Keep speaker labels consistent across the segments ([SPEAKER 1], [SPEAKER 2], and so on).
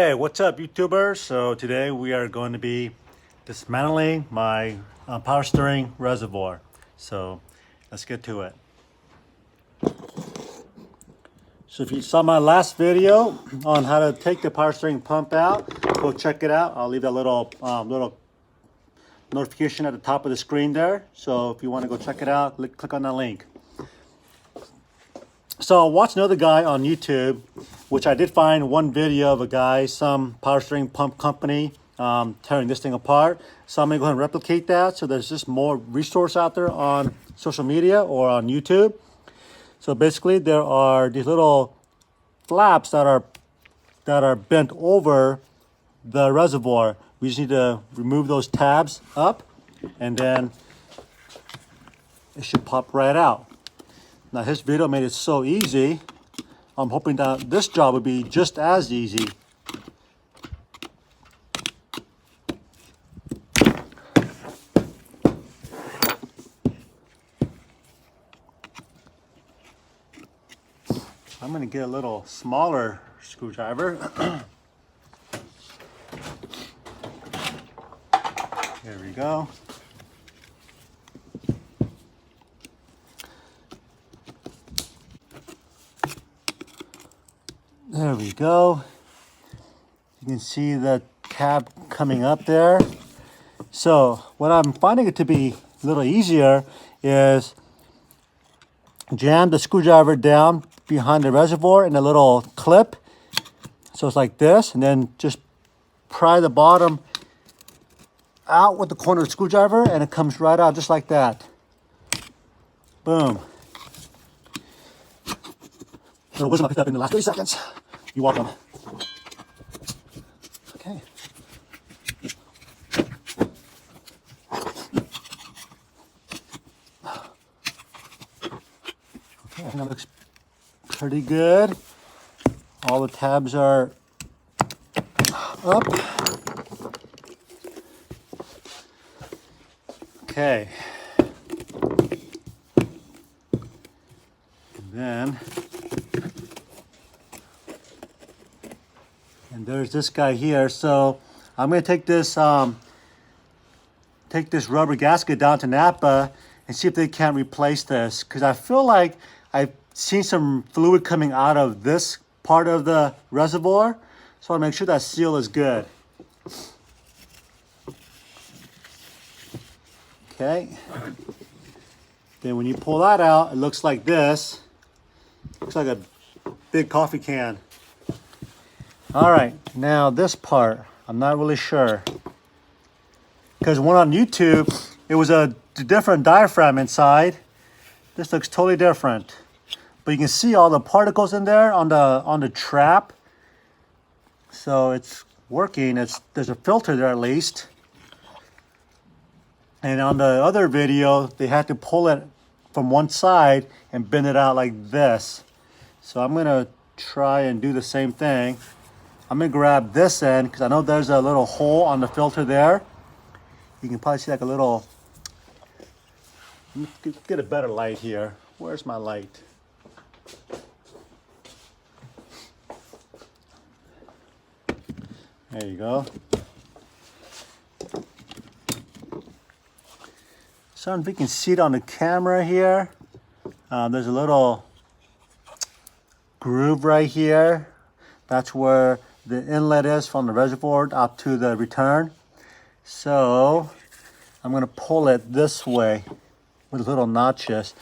[SPEAKER 1] Hey, what's up, YouTubers? So today we are going to be dismantling my power steering reservoir. So let's get to it. So if you saw my last video on how to take the power steering pump out, go check it out. I'll leave that little notification at the top of the screen there. So if you want to go check it out, click on that link. So I watched another guy on YouTube, which I did find one video of a guy, some power steering pump company, tearing this thing apart. So I'm gonna go ahead and replicate that. So there's just more resource out there on social media or on YouTube. So basically there are these little flaps that are bent over the reservoir. We just need to remove those tabs up and then it should pop right out. Now his video made it so easy. I'm hoping that this job would be just as easy. I'm going to get a little smaller screwdriver. Here we go. There we go. You can see the tab coming up there. So what I'm finding it to be a little easier is jam the screwdriver down behind the reservoir in a little clip. So it's like this, and then just pry the bottom out with the corner of the screwdriver and it comes right out just like that. Boom. So wisdom I picked up in the last 30 seconds. You're welcome. Okay. Okay, I think that looks pretty good. All the tabs are up. Okay. And there's this guy here. So I'm going to take this rubber gasket down to Napa and see if they can't replace this, because I feel like I've seen some fluid coming out of this part of the reservoir. So I want to make sure that seal is good. Okay. Then when you pull that out, it looks like this. Looks like a big coffee can. All right, now this part, I'm not really sure. Because one on YouTube, it was a different diaphragm inside. This looks totally different. But you can see all the particles in there on the trap. So it's working. There's a filter there at least. And on the other video, they had to pull it from one side and bend it out like this. So I'm gonna try and do the same thing. I'm gonna grab this end because I know there's a little hole on the filter there. You can probably see like a little, let me get a better light here. Where's my light? There you go. So I don't know if you can see it on the camera here. There's a little groove right here. That's where the inlet is from the reservoir up to the return. So I'm going to pull it this way with little notches.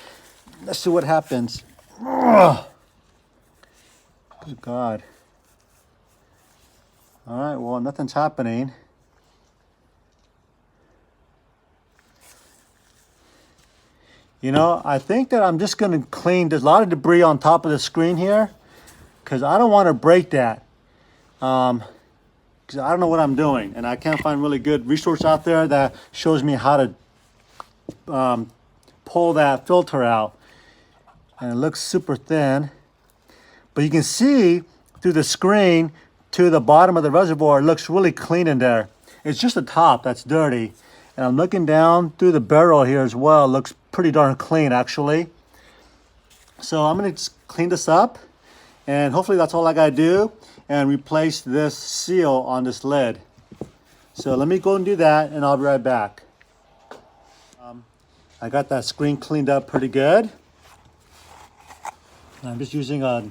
[SPEAKER 1] Let's see what happens. Ugh. Good God. All right, well, nothing's happening. You know, I think that I'm just going to clean. There's a lot of debris on top of the screen here because I don't want to break that. Because I don't know what I'm doing, and I can't find really good resource out there that shows me how to pull that filter out. And it looks super thin, but you can see through the screen to the bottom of the reservoir, it looks really clean in there. It's just the top that's dirty. And I'm looking down through the barrel here as well. It looks pretty darn clean actually. So I'm gonna just clean this up, and hopefully that's all I gotta do. and replace this seal on this lid. So let me go and do that, and I'll be right back. I got that screen cleaned up pretty good. I'm just using a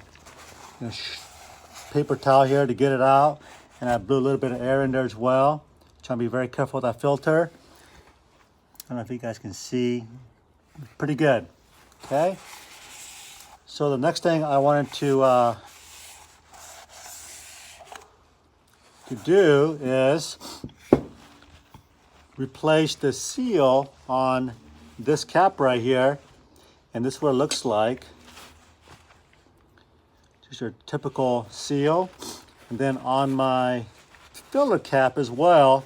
[SPEAKER 1] paper towel here to get it out, and I blew a little bit of air in there as well. Trying to be very careful with that filter. I don't know if you guys can see. Pretty good. Okay. So the next thing I wanted to do is replace the seal on this cap right here, and this is what it looks like. Just your typical seal. And then on my filler cap as well,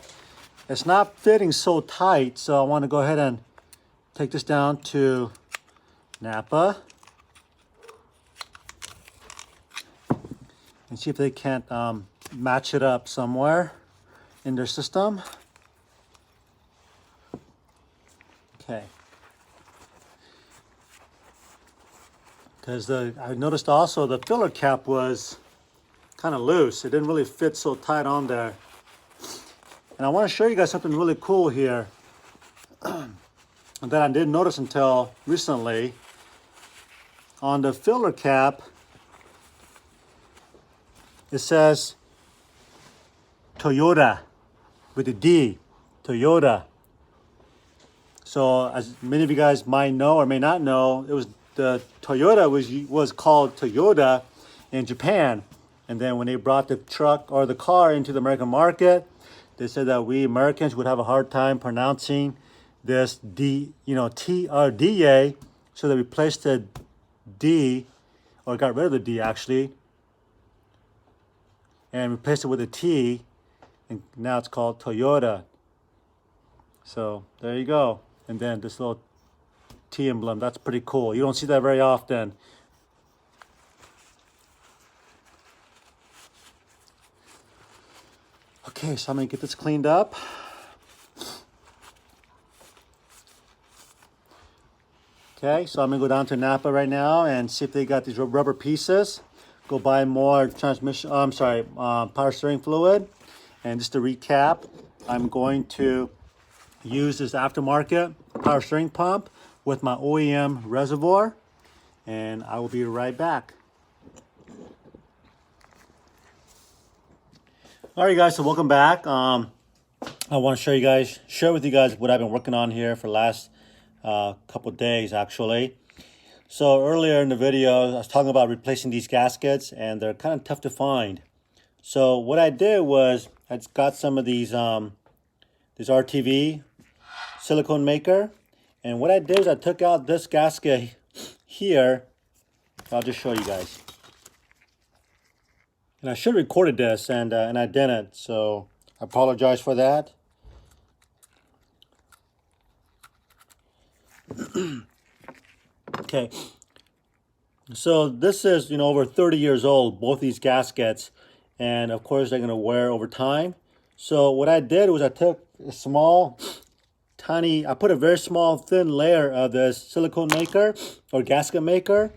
[SPEAKER 1] it's not fitting so tight, so I want to go ahead and take this down to Napa and see if they can't match it up somewhere in their system. Okay. Because I noticed also the filler cap was kind of loose. It didn't really fit so tight on there. And I want to show you guys something really cool here that I didn't notice until recently. On the filler cap, it says Toyota with a D, Toyota. So as many of you guys might know or may not know, it was the Toyota was called Toyota in Japan. And then when they brought the truck or the car into the American market, they said that we Americans would have a hard time pronouncing this D, TRDA. So they replaced the D, or got rid of the D actually, and replaced it with a T, and now it's called Toyota. So there you go. And then this little T emblem, that's pretty cool. You don't see that very often. Okay, so I'm gonna get this cleaned up. Okay, so I'm gonna go down to Napa right now and see if they got these rubber pieces. Go buy more power steering fluid. And just to recap, I'm going to use this aftermarket power steering pump with my OEM reservoir, and I will be right back. All right, guys, so welcome back. I want to share with you guys what I've been working on here for the last couple days, actually. So earlier in the video, I was talking about replacing these gaskets, and they're kind of tough to find. So what I did was I got some of these RTV silicone maker, and what I did is I took out this gasket here. I'll just show you guys. And I should have recorded this, and I didn't, so I apologize for that. Okay, so this is over 30 years old, both these gaskets, and of course they're going to wear over time. So what I did was I took a I put a very small thin layer of this silicone maker or gasket maker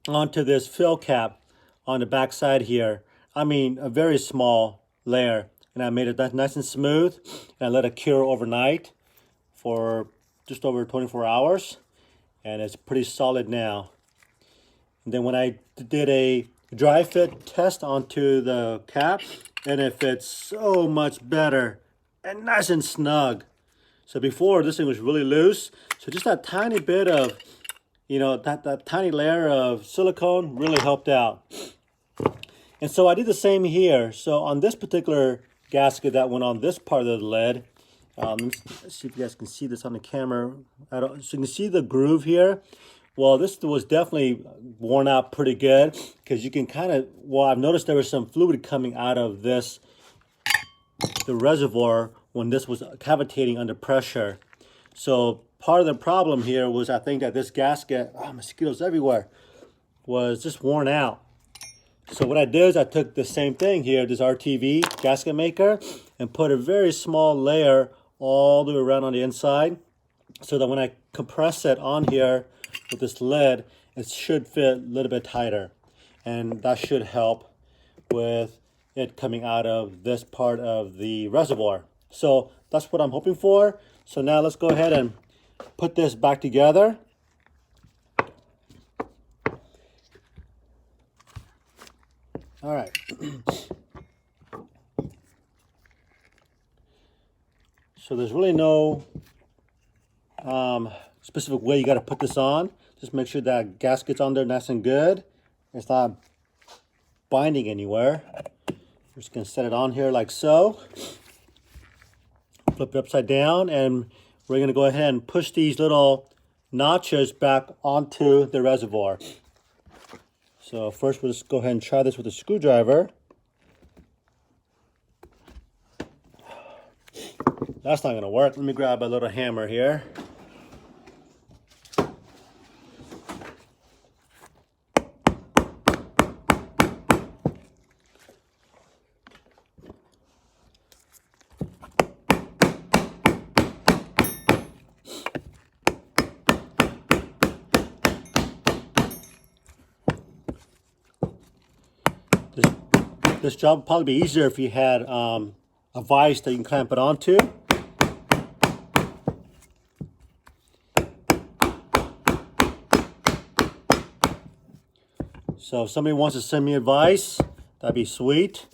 [SPEAKER 1] onto this fill cap on the back side here. I mean, a very small layer, and I made it nice and smooth, and I let it cure overnight for just over 24 hours, and it's pretty solid now. And then when I did a dry fit test onto the cap, and it fits so much better and nice and snug. So before, this thing was really loose, so just that tiny bit of, that tiny layer of silicone really helped out. And so I did the same here. So on this particular gasket that went on this part of the lid, let's see if you guys can see this on the camera. So you can see the groove here. Well, this was definitely worn out pretty good, because you can I've noticed there was some fluid coming out of the reservoir when this was cavitating under pressure. So part of the problem here was, I think, that this gasket, mosquitoes everywhere, was just worn out. So what I did is I took the same thing here, this RTV gasket maker, and put a very small layer all the way around on the inside, so that when I compress it on here with this lid, it should fit a little bit tighter. And that should help with it coming out of this part of the reservoir. So that's what I'm hoping for. So now let's go ahead and put this back together. All right. So there's really no specific way you got to put this on. Just make sure that gasket's on there nice and good. It's not binding anywhere. We're just going to set it on here like so. Flip it upside down, and we're going to go ahead and push these little notches back onto the reservoir. So first we'll just go ahead and try this with a screwdriver. That's not going to work. Let me grab a little hammer here. This job would probably be easier if you had a vise that you can clamp it onto. So if somebody wants to send me advice, that'd be sweet.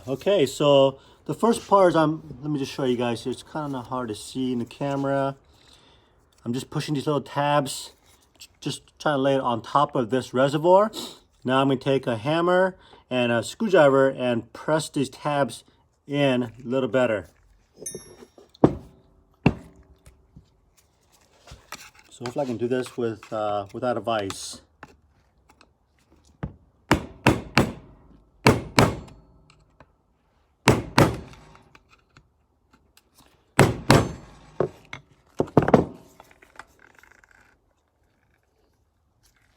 [SPEAKER 1] Okay, so the first part is let me just show you guys here. It's kind of hard to see in the camera. I'm just pushing these little tabs, just trying to lay it on top of this reservoir. Now I'm going to take a hammer and a screwdriver and press these tabs in a little better. So hopefully I can do this without a vise.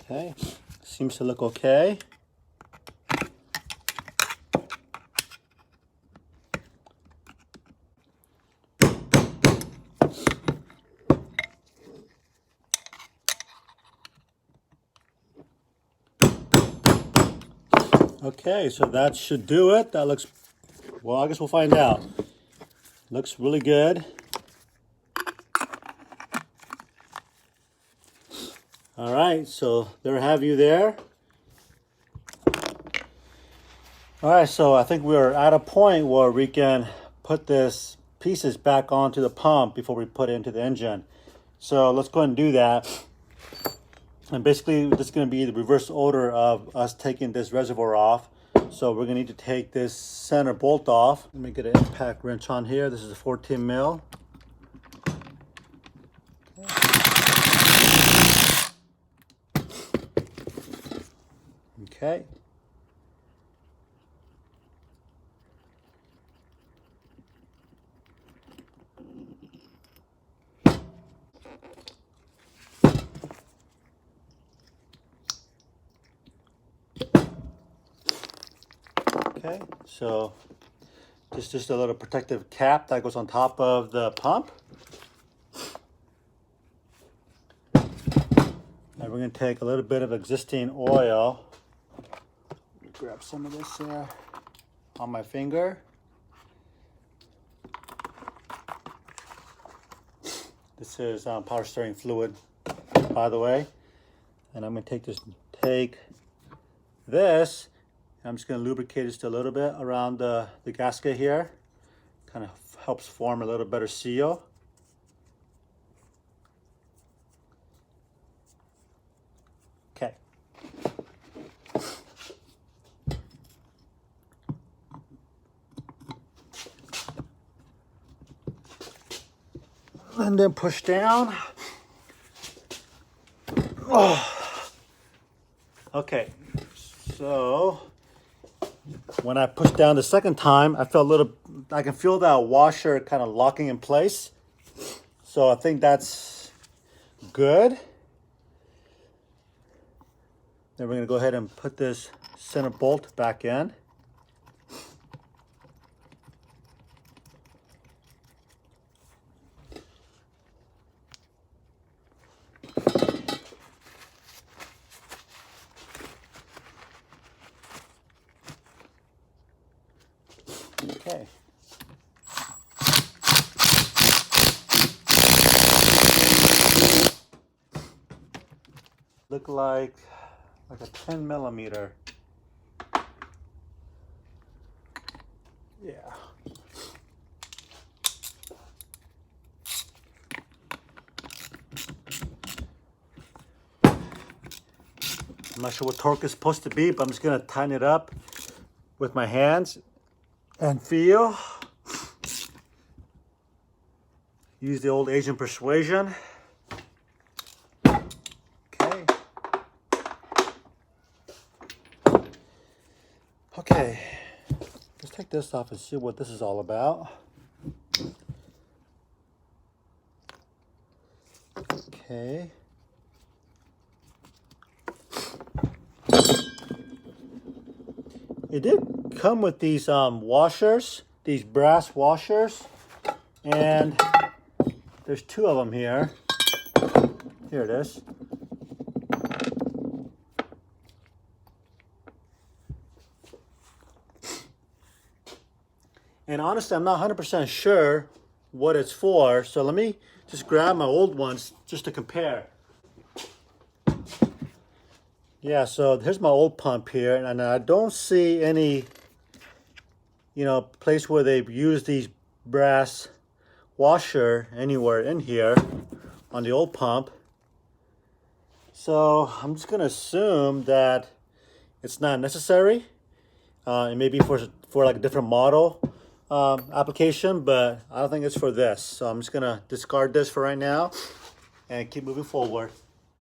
[SPEAKER 1] Okay, seems to look okay. Okay, so that should do it. That looks, well, I guess we'll find out. Looks really good. All right, so there have you there. All right, so I think we're at a point where we can put this pieces back onto the pump before we put it into the engine. So let's go ahead and do that. And basically, this is going to be the reverse order of us taking this reservoir off. So we're going to need to take this center bolt off. Let me get an impact wrench on here. This is a 14 mil. Okay. Okay, so just a little protective cap that goes on top of the pump. And we're going to take a little bit of existing oil. Grab some of this on my finger. This is power steering fluid, by the way. And I'm going to take this. I'm just going to lubricate just a little bit around the gasket here. Kind of helps form a little better seal. Okay. And then push down. Oh. Okay, so when I pushed down the second time, I felt I can feel that washer kind of locking in place. So I think that's good. Then we're going to go ahead and put this center bolt back in. Okay. Look like a 10 millimeter. Yeah. I'm not sure what torque is supposed to be, but I'm just gonna tighten it up with my hands and feel. Use the old Asian persuasion. Okay. Okay. Let's take this off and see what this is all about. Okay. It did come with these washers, these brass washers, and there's two of them here. Here it is. And honestly, I'm not 100% sure what it's for, so let me just grab my old ones just to compare. Yeah, so here's my old pump here, and I don't see any, place where they've used these brass washer anywhere in here on the old pump. So I'm just gonna assume that it's not necessary. It may be for like a different model application, but I don't think it's for this. So I'm just gonna discard this for right now and keep moving forward.